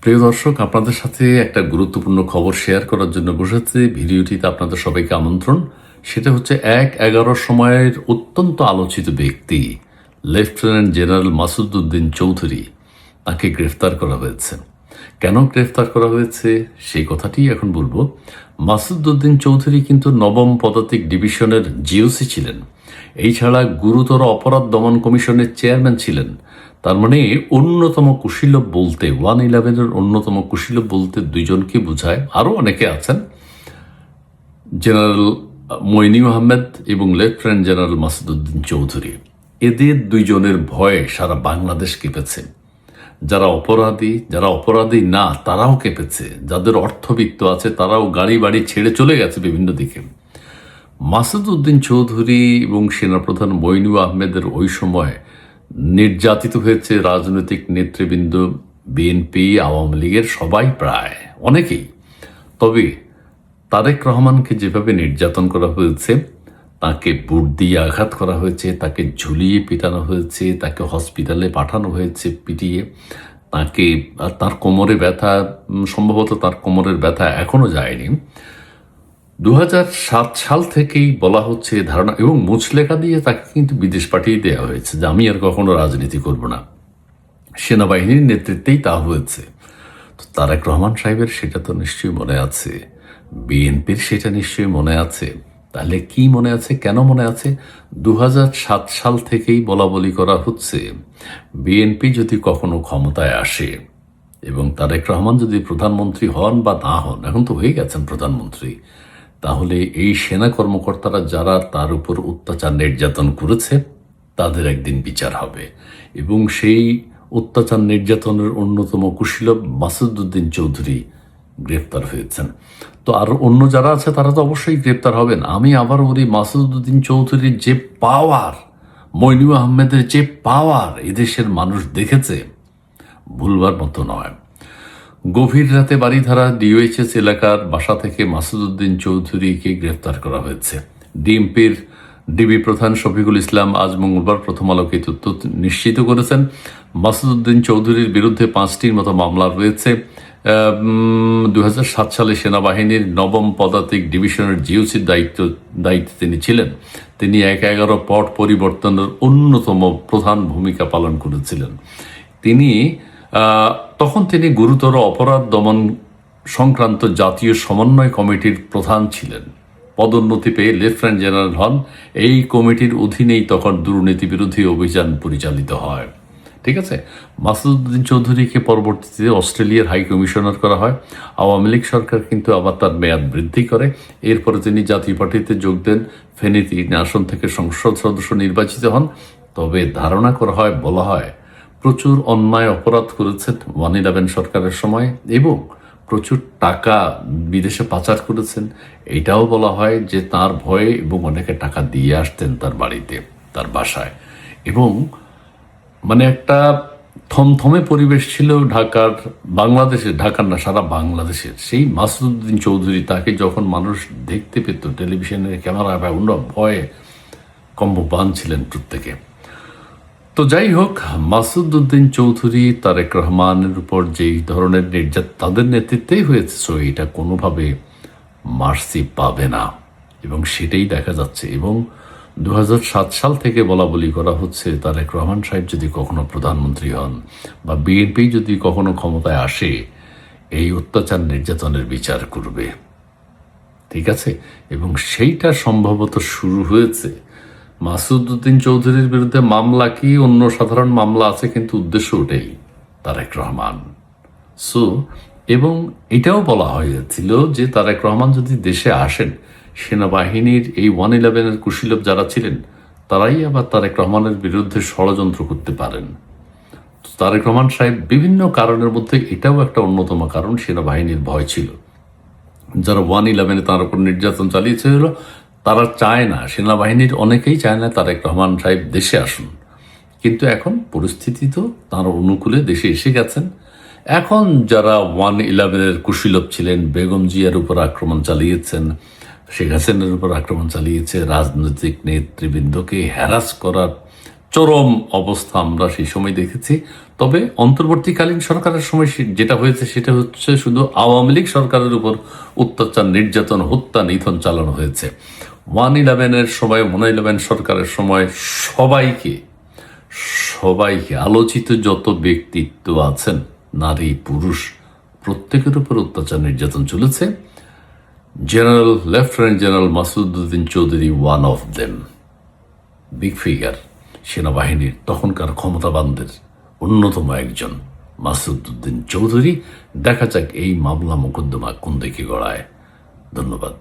প্রিয় দর্শক, আপনাদের সাথে একটা গুরুত্বপূর্ণ খবর শেয়ার করার জন্য বসেছি। ভিডিওটিতে আপনাদের সবাইকে আমন্ত্রণ। সেটা হচ্ছে ১/১১ সময়ের অত্যন্ত আলোচিত ব্যক্তি লেফটেন্যান্ট জেনারেল মাসুদ উদ্দিন চৌধুরী, তাকে গ্রেফতার করা হয়েছে। কেন গ্রেফতার করা হয়েছে সেই কথাটি এখন বলবো। মাসুদ উদ্দিন চৌধুরী কিন্তু ৯ম পদাতিক ডিভিশনের জিওসি ছিলেন। এই ছাড়া গুরুতর অপরাধ দমন কমিশনের চেয়ারম্যান ছিলেন। তার মানে অন্যতম কুশীলব বলতে 111-এর অন্যতম কুশীলব বলতে দুইজনকে বোঝায়। আরও অনেকে আছেন, জেনারেল মইনি আহমেদ এবং লেফটেন্যান্ট জেনারেল মাসুদ উদ্দিন চৌধুরী। এদের দুইজনের ভয়ে সারা বাংলাদেশ কেঁপেছে। যারা অপরাধী না তারাও কেঁপেছে। যাদের অর্থবিত্ত আছে তারাও গাড়ি বাড়ি ছেড়ে চলে গেছে বিভিন্ন দিকে। মাসুদ উদ্দিন চৌধুরী এবং সেনাপ্রধান মইনু আহমেদের ওই সময় নির্যাতিত হয়েছে রাজনৈতিক নেতৃবৃন্দ, বিএনপি, আওয়ামী লীগের সবাই, প্রায় অনেকেই। তবে তারেক রহমানকে যেভাবে নির্যাতন করা হয়েছে, তাকে বুট দিয়ে আঘাত করা হয়েছে, তাকে ঝুলিয়ে পিটানো হয়েছে, তাকে হসপিটালে পাঠানো হয়েছে পিটিয়ে, তাকে তার কোমরে ব্যথা, সম্ভবত তার কোমরের ব্যথা এখনো যায়নি। 2007 সাল থেকেই বলা হচ্ছে ধারণা, এবং মুচলেখা দিয়ে তাকে কিন্তু বিদেশ পাঠিয়ে দেওয়া হয়েছে যে আমি আর কখনো রাজনীতি করব না। সেনাবাহিনীর নেতৃত্বেই তা হয়েছে। তো তারেক রহমান সাহেবের সেটা তো নিশ্চয়ই মনে আছে, বিএনপির সেটা নিশ্চয়ই মনে আছে। তাহলে কি মনে আছে, কেন মনে আছে? 2007 সাল থেকেই বলা বলি করা হচ্ছে বিএনপি যদি কখনো ক্ষমতায় আসে এবং তারেক রহমান যদি প্রধানমন্ত্রী হন বা না হন, এখন তো হয়ে গেছেন প্রধানমন্ত্রী, তাহলে এই সেনা কর্মকর্তারা যারা তার উপর অত্যাচার নির্যাতন করেছে তাদের একদিন বিচার হবে। এবং সেই অত্যাচার নির্যাতনের অন্যতম কুশীলব মাসুদ উদ্দিন চৌধুরী গ্রেপ্তার হয়েছেন। তো আর অন্য যারা আছে তারা তো অবশ্যই গ্রেপ্তার হবেন। আমি আবার বলি, মাসুদ উদ্দিন চৌধুরীর যে পাওয়ার, মইনু আহমেদের যে পাওয়ার এদেশের মানুষ দেখেছে, ভুলবার মতো নয়। গভীর রাতে বাড়িধারা ডিওএইচএস এলাকার বাসা থেকে মাসুদ উদ্দিন চৌধুরীকে গ্রেফতার করা হয়েছে। ডিএমপির ডিবি প্রধান শফিকুল ইসলাম আজ মঙ্গলবার প্রথম আলোকে তথ্য নিশ্চিত করেছেন। মাসুদ উদ্দিন চৌধুরীর বিরুদ্ধে 5টির মতো মামলা রয়েছে। 2007 সালে সেনাবাহিনীর ৯ম পদাতিক ডিভিশনের জিওসির দায়িত্বে তিনি ছিলেন। তিনি ১/১১ পট পরিবর্তনের অন্যতম প্রধান ভূমিকা পালন করেছিলেন। তখন তিনি গুরুতর অপরাধ দমন সংক্রান্ত জাতীয় সমন্বয় কমিটির প্রধান ছিলেন। পদোন্নতি পেয়ে লেফটেন্যান্ট জেনারেল হন। এই কমিটির অধীনেই তখন দুর্নীতি বিরোধী অভিযান পরিচালিত হয়। ঠিক আছে। মাসুদ উদ্দিন চৌধুরীকে পরবর্তীতে অস্ট্রেলিয়ার হাই কমিশনার করা হয়। আওয়ামী লীগ সরকার কিন্তু আবার তার মেয়াদ বৃদ্ধি করে। এরপরে তিনি জাতীয় পার্টিতে যোগ দেন। ফেনী 3 আসন থেকে সংসদ সদস্য নির্বাচিত হন। তবে ধারণা করা হয়, বলা হয়, প্রচুর অন্যায় অপরাধ করেছেন 111 সরকারের সময় এবং প্রচুর টাকা বিদেশে পাচার করেছেন। এটাও বলা হয় যে তার ভয়ে এবং অনেকে টাকা দিয়ে আসতেন তার বাড়িতে, তার বাসায়। এবং মানে একটা থমথমে পরিবেশ ছিল ঢাকার না, সারা বাংলাদেশের। সেই মাসুদ উদ্দিন চৌধুরী, তাকে যখন মানুষ দেখতে পেত টেলিভিশনের ক্যামেরায়, ভয়ে কম্পমান ছিলেন প্রত্যেকে। তো যাই হোক, মাসুদ উদ্দিন চৌধুরী, তারেক রহমানের উপর যেই ধরনের নির্যাতন তাদের নেতৃত্বেই হয়েছে, সো এটা কোনোভাবে মার্সি পাবে না এবং সেটাই দেখা যাচ্ছে। এবং 2007 সাল থেকে বলা বলি করা হচ্ছে তারেক রহমান সাহেব যদি কখনো প্রধানমন্ত্রী হন বা বিএনপি যদি কখনো ক্ষমতায় আসে, এই অত্যাচার নির্যাতনের বিচার করবে। ঠিক আছে। এবং সেইটা সম্ভবত শুরু হয়েছে। মাসুদ উদ্দিন চৌধুরীর বিরুদ্ধে মামলা কি অন্য সাধারণ মামলা আছে, কিন্তু উদ্দেশ্য ওটাই, তারেক রহমান। এবং এটাও বলা হয়েছিল যে তারেক রহমান যদি দেশে আসেন, সেনাবাহিনীর এই 111-এর কুশীলব যারা ছিলেন তারাই আবার তারেক রহমানের বিরুদ্ধে ষড়যন্ত্র করতে পারেন। তারেক রহমান সাহেব বিভিন্ন কারণের মধ্যে এটাও একটা অন্যতম কারণ, সেনাবাহিনীর ভয় ছিল। যারা 111-এ তার উপর নির্যাতন চালিয়েছিল তারা চায় না, সেনাবাহিনীর অনেকেই চায় না তারেক রহমান সাহেব দেশে আসুন। কিন্তু এখন পরিস্থিতি তো তার অনুকূলে দেশে এসে গেছেন। এখন যারা 111-এর কুশীলব ছিলেন, বেগম জিয়ার উপর আক্রমণ চালিয়েছেন, শেখ হাসিনার উপর আক্রমণ চালিয়েছে, রাজনৈতিক নেতৃবৃন্দকে হ্যারাস করার চরম অবস্থা আমরা সেই সময় দেখেছি। তবে অন্তর্বর্তীকালীন সরকারের সময় যেটা হয়েছে সেটা হচ্ছে শুধু আওয়ামী লীগ সরকারের উপর অত্যাচার, নির্যাতন, হত্যা, নিধন চালানো হয়েছে। 1/11-এর সময়, 1/11 সরকারের সময় সবাইকে আলোচিত যত ব্যক্তিত্ব আছেন, নারী পুরুষ, প্রত্যেকের উপর অত্যাচার, নির্যাতন চলেছে। Lieutenant general Masududdin Chowdhury one of them, big figure, সেনাবাহিনীর তখনকার ক্ষমতাবানদের অন্যতম একজন মাসুদউদ্দিন চৌধুরী। দেখা যাক এই মামলা মোকদ্দমা কোন দিকে গড়ায়। ধন্যবাদ।